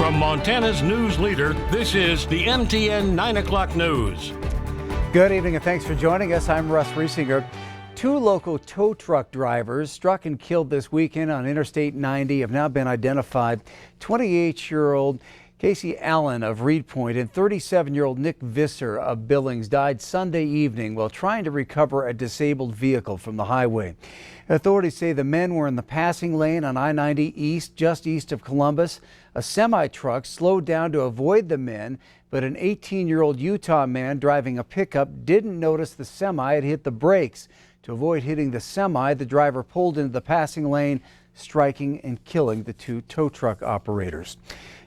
From Montana's news leader, this is the MTN 9 o'clock news. Good evening and thanks for joining us. I'm Russ Riesinger. Two local tow truck drivers struck and killed this weekend on Interstate 90 have now been identified. 28-year-old Casey Allen of Reed Point and 37-year-old Nick Visser of Billings died Sunday evening while trying to recover a disabled vehicle from the highway. Authorities say the men were in the passing lane on I-90 East, just east of Columbus. A semi-truck slowed down to avoid the men, but an 18-year-old Utah man driving a pickup didn't notice the semi had hit the brakes. To avoid hitting the semi, the driver pulled into the passing lane, striking and killing the two tow truck operators.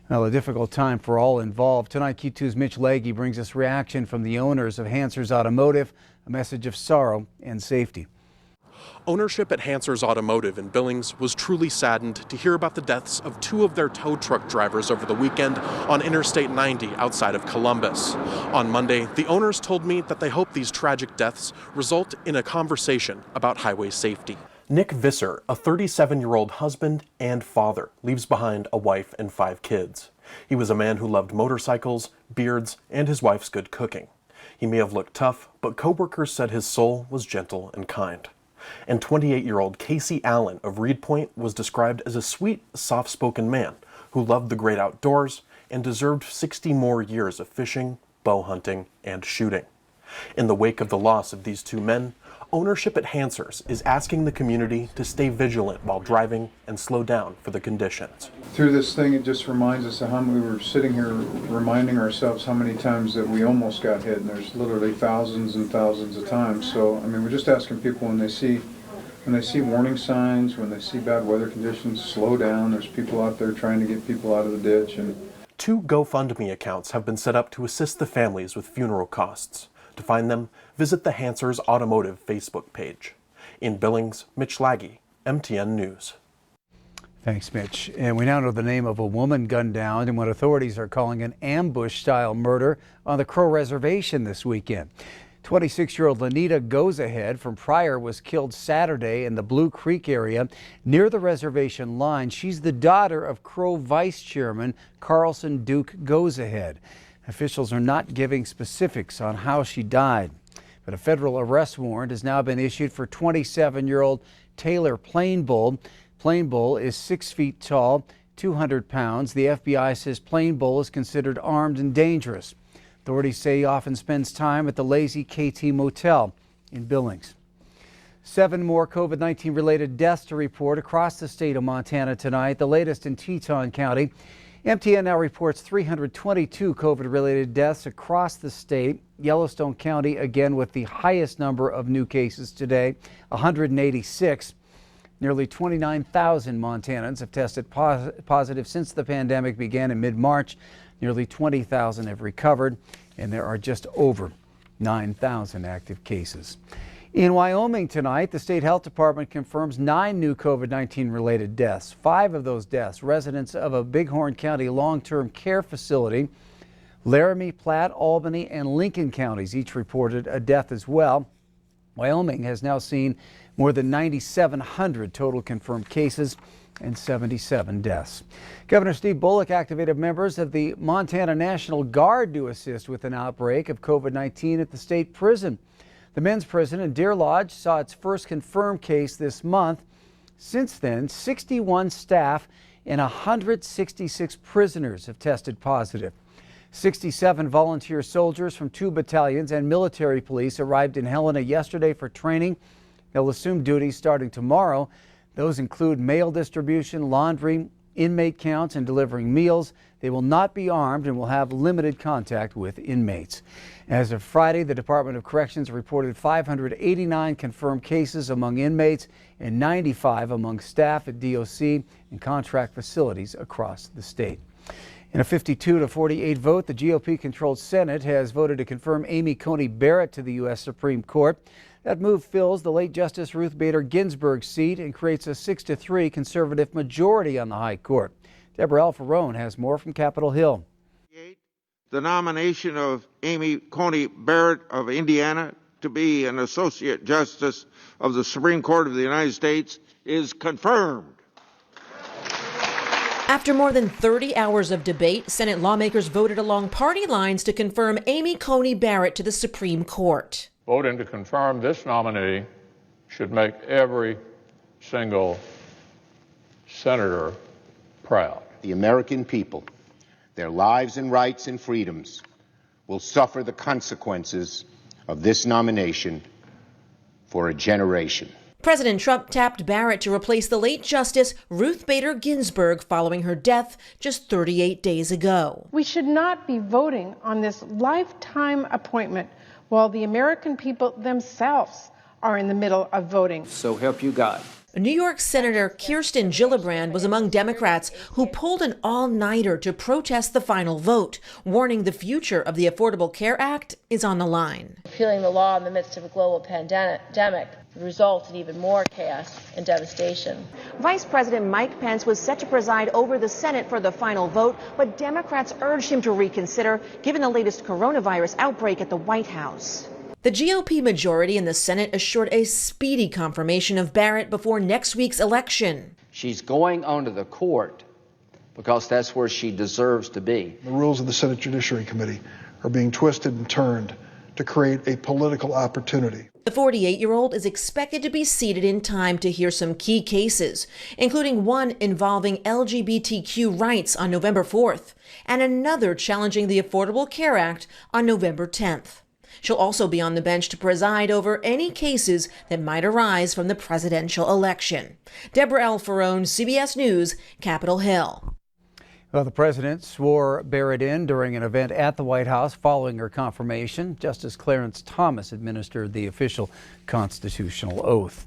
Well, a difficult time for all involved. Tonight, Q2's Mitch Legge brings us reaction from the owners of Hendricks Automotive, a message of sorrow and safety. Ownership at Hendricks Automotive in Billings was truly saddened to hear about the deaths of two of their tow truck drivers over the weekend on Interstate 90 outside of Columbus. On Monday, the owners told me that they hope these tragic deaths result in a conversation about highway safety. Nick Visser, a 37-year-old husband and father, leaves behind a wife and 5 kids. He was a man who loved motorcycles, beards, and his wife's good cooking. He may have looked tough, but co-workers said his soul was gentle and kind. And 28-year-old Casey Allen of Reed Point was described as a sweet, soft-spoken man who loved the great outdoors and deserved 60 more years of fishing, bow hunting, and shooting. In the wake of the loss of these two men, ownership at Hendricks is asking the community to stay vigilant while driving and slow down for the conditions. Through this thing, it just reminds us of how we were sitting here reminding ourselves how many times that we almost got hit, and there's literally thousands and thousands of times. So, I mean, we're just asking people when they see warning signs, when they see bad weather conditions, slow down. There's people out there trying to get people out of the ditch. And 2 GoFundMe accounts have been set up to assist the families with funeral costs. To find them, visit the Hendricks Automotive Facebook page. In Billings, Mitch Legge, MTN News. Thanks, Mitch. And we now know the name of a woman gunned down in what authorities are calling an ambush-style murder on the Crow Reservation this weekend. 26-year-old Lanita Goes Ahead from Pryor was killed Saturday in the Blue Creek area near the reservation line. She's the daughter of Crow Vice Chairman Carlson Duke Goes Ahead. Officials are not giving specifics on how she died, but a federal arrest warrant has now been issued for 27-year-old Taylor Plainbull. Plainbull is 6 feet tall, 200 pounds. The FBI says Plainbull is considered armed and dangerous. Authorities say he often spends time at the Lazy KT Motel in Billings. 7 more COVID-19 related deaths to report across the state of Montana tonight, the latest in Teton County. MTN now reports 322 COVID-related deaths across the state. Yellowstone County again with the highest number of new cases today, 186. Nearly 29,000 Montanans have tested positive since the pandemic began in mid-March. Nearly 20,000 have recovered, and there are just over 9,000 active cases. In Wyoming tonight, the state health department confirms 9 new COVID-19 related deaths. 5 of those deaths, residents of a Bighorn County long-term care facility. Laramie, Platte, Albany, and Lincoln counties each reported a death as well. Wyoming has now seen more than 9,700 total confirmed cases and 77 deaths. Governor Steve Bullock activated members of the Montana National Guard to assist with an outbreak of COVID-19 at the state prison. The men's prison in Deer Lodge saw its first confirmed case this month. Since then, 61 staff and 166 prisoners have tested positive. 67 volunteer soldiers from 2 battalions and military police arrived in Helena yesterday for training. They'll assume duties starting tomorrow. Those include mail distribution, laundry, inmate counts, and delivering meals. They will not be armed and will have limited contact with inmates. As of Friday, the Department of Corrections reported 589 confirmed cases among inmates and 95 among staff at DOC and contract facilities across the state. In a 52-48 vote, the GOP-controlled Senate has voted to confirm Amy Coney Barrett to the U.S. Supreme Court. That move fills the late Justice Ruth Bader Ginsburg's seat and creates a 6-3 conservative majority on the High Court. Deborah Alfarone has more from Capitol Hill. The nomination of Amy Coney Barrett of Indiana to be an Associate Justice of the Supreme Court of the United States is confirmed. After more than 30 hours of debate, Senate lawmakers voted along party lines to confirm Amy Coney Barrett to the Supreme Court. Voting to confirm this nominee should make every single senator proud. The American people, their lives and rights and freedoms will suffer the consequences of this nomination for a generation. President Trump tapped Barrett to replace the late Justice Ruth Bader Ginsburg following her death just 38 days ago. We should not be voting on this lifetime appointment while the American people themselves are in the middle of voting. So help you God. New York Senator Kirsten Gillibrand was among Democrats who pulled an all-nighter to protest the final vote, warning the future of the Affordable Care Act is on the line. Repealing the law in the midst of a global pandemic would result in even more chaos and devastation. Vice President Mike Pence was set to preside over the Senate for the final vote, but Democrats urged him to reconsider given the latest coronavirus outbreak at the White House. The GOP majority in the Senate assured a speedy confirmation of Barrett before next week's election. She's going onto the court because that's where she deserves to be. The rules of the Senate Judiciary Committee are being twisted and turned to create a political opportunity. The 48-year-old is expected to be seated in time to hear some key cases, including one involving LGBTQ rights on November 4th and another challenging the Affordable Care Act on November 10th. She'll also be on the bench to preside over any cases that might arise from the presidential election. Deborah Alfarone, CBS News, Capitol Hill. Well, the president swore Barrett in during an event at the White House following her confirmation. Justice Clarence Thomas administered the official constitutional oath.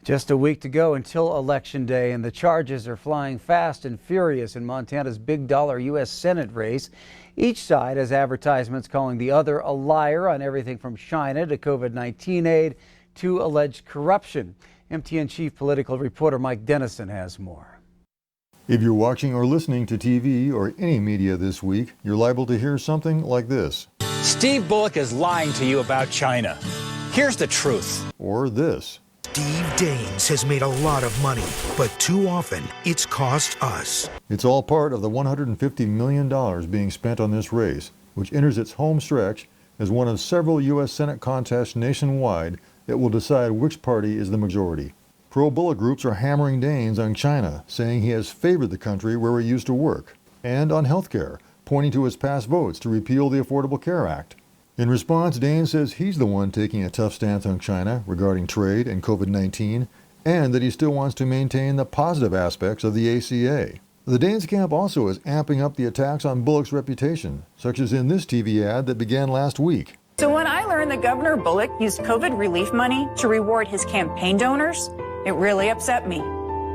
Just a week to go until Election Day, and the charges are flying fast and furious in Montana's big-dollar U.S. Senate race. Each side has advertisements calling the other a liar on everything from China to COVID-19 aid to alleged corruption. MTN chief political reporter Mike Dennison has more. If you're watching or listening to TV or any media this week, you're liable to hear something like this. Steve Bullock is lying to you about China. Here's the truth. Or this. Steve Daines has made a lot of money, but too often it's cost us. It's all part of the $150 million being spent on this race, which enters its home stretch as one of several U.S. Senate contests nationwide that will decide which party is the majority. Pro-Bullock groups are hammering Daines on China, saying he has favored the country where he used to work, and on health care, pointing to his past votes to repeal the Affordable Care Act. In response, Daines says he's the one taking a tough stance on China regarding trade and COVID-19, and that he still wants to maintain the positive aspects of the ACA. The Daines camp also is amping up the attacks on Bullock's reputation, such as in this TV ad that began last week. So when I learned that Governor Bullock used COVID relief money to reward his campaign donors, it really upset me.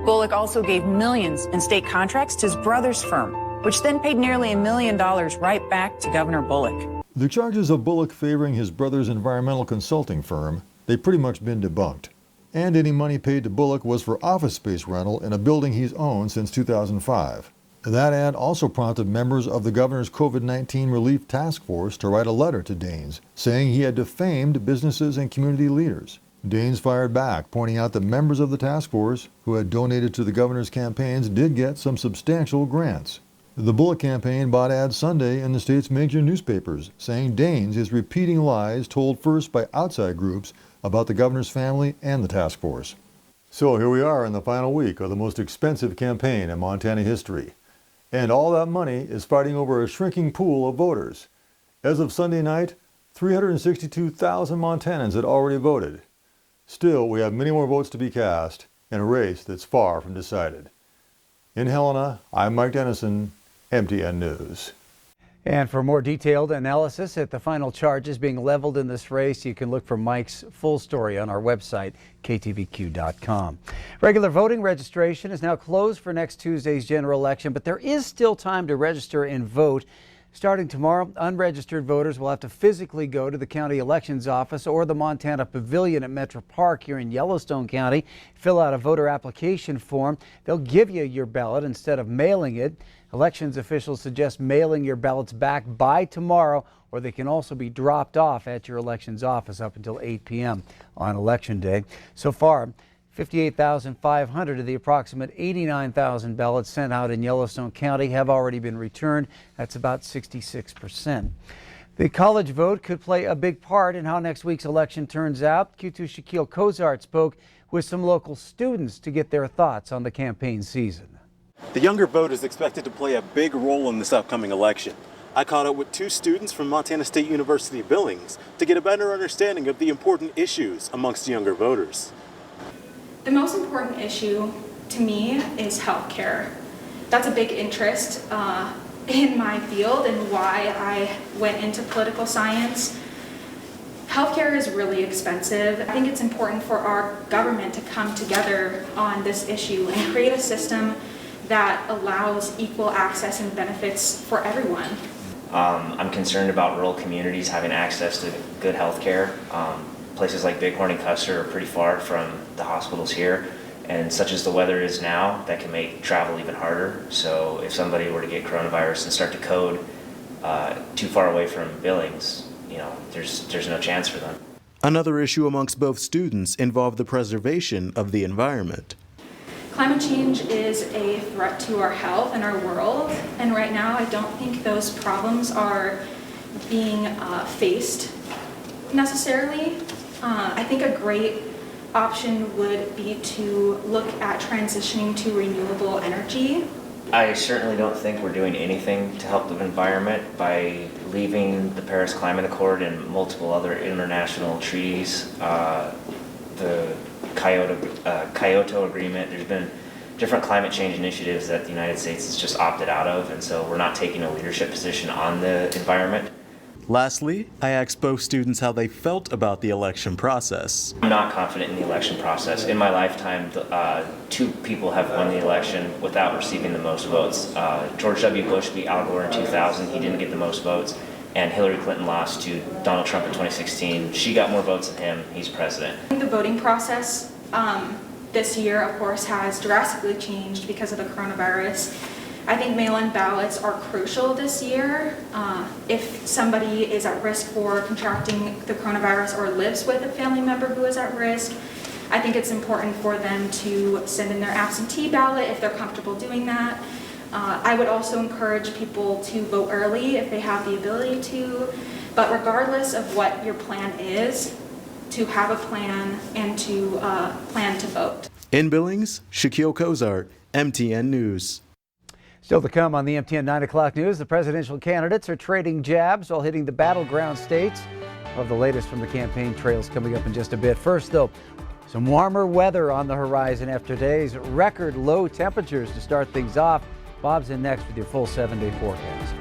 Bullock also gave millions in state contracts to his brother's firm, which then paid nearly $1 million right back to Governor Bullock. The charges of Bullock favoring his brother's environmental consulting firm, they've pretty much been debunked. And any money paid to Bullock was for office space rental in a building he's owned since 2005. That ad also prompted members of the governor's COVID-19 relief task force to write a letter to Daines, saying he had defamed businesses and community leaders. Daines fired back, pointing out that members of the task force who had donated to the governor's campaigns did get some substantial grants. The Bullock campaign bought ads Sunday in the state's major newspapers, saying Daines is repeating lies told first by outside groups about the governor's family and the task force. So here we are in the final week of the most expensive campaign in Montana history. And all that money is fighting over a shrinking pool of voters. As of Sunday night, 362,000 Montanans had already voted. Still, we have many more votes to be cast in a race that's far from decided. In Helena, I'm Mike Dennison, MTN News. And for more detailed analysis at the final charges being leveled in this race, you can look for Mike's full story on our website, ktvq.com. Regular voting registration is now closed for next Tuesday's general election, but there is still time to register and vote. Starting tomorrow, unregistered voters will have to physically go to the county elections office or the Montana Pavilion at Metro Park here in Yellowstone County, fill out a voter application form. They'll give you your ballot instead of mailing it. Elections officials suggest mailing your ballots back by tomorrow, or they can also be dropped off at your elections office up until 8 p.m. on Election Day. So far, 58,500 of the approximate 89,000 ballots sent out in Yellowstone County have already been returned. That's about 66%. The college vote could play a big part in how next week's election turns out. Q2's Shaquille Cozart spoke with some local students to get their thoughts on the campaign season. The younger vote is expected to play a big role in this upcoming election. I caught up with two students from Montana State University Billings to get a better understanding of the important issues amongst younger voters. The most important issue to me is healthcare. That's a big interest in my field and why I went into political science. Healthcare is really expensive. I think it's important for our government to come together on this issue and create a system that allows equal access and benefits for everyone. I'm concerned about rural communities having access to good health care. Places like Bighorn and Custer are pretty far from the hospitals here, and such as the weather is now, that can make travel even harder. So if somebody were to get coronavirus and start to code too far away from Billings, there's no chance for them. Another issue amongst both students involved the preservation of the environment. Climate change is a threat to our health and our world, and right now I don't think those problems are being faced necessarily. I think a great option would be to look at transitioning to renewable energy. I certainly don't think we're doing anything to help the environment by leaving the Paris Climate Accord and multiple other international treaties. The Kyoto Agreement, there's been different climate change initiatives that the United States has just opted out of, and so we're not taking a leadership position on the environment. Lastly, I asked both students how they felt about the election process. I'm not confident in the election process. In my lifetime, two people have won the election without receiving the most votes. George W. Bush beat Al Gore in 2000. He didn't get the most votes. And Hillary Clinton lost to Donald Trump in 2016. She got more votes than him. He's president. The voting process this year, of course, has drastically changed because of the coronavirus. I think mail-in ballots are crucial this year. If somebody is at risk for contracting the coronavirus or lives with a family member who is at risk, I think it's important for them to send in their absentee ballot if they're comfortable doing that. I would also encourage people to vote early if they have the ability to, but regardless of what your plan is, to have a plan and to plan to vote. In Billings, Shaquille Cozart, MTN News. Still to come on the MTN 9 o'clock news, the presidential candidates are trading jabs while hitting the battleground states. We'll have the latest from the campaign trails coming up in just a bit. First, though, some warmer weather on the horizon after today's record low temperatures to start things off. Bob's in next with your full 7-day forecast.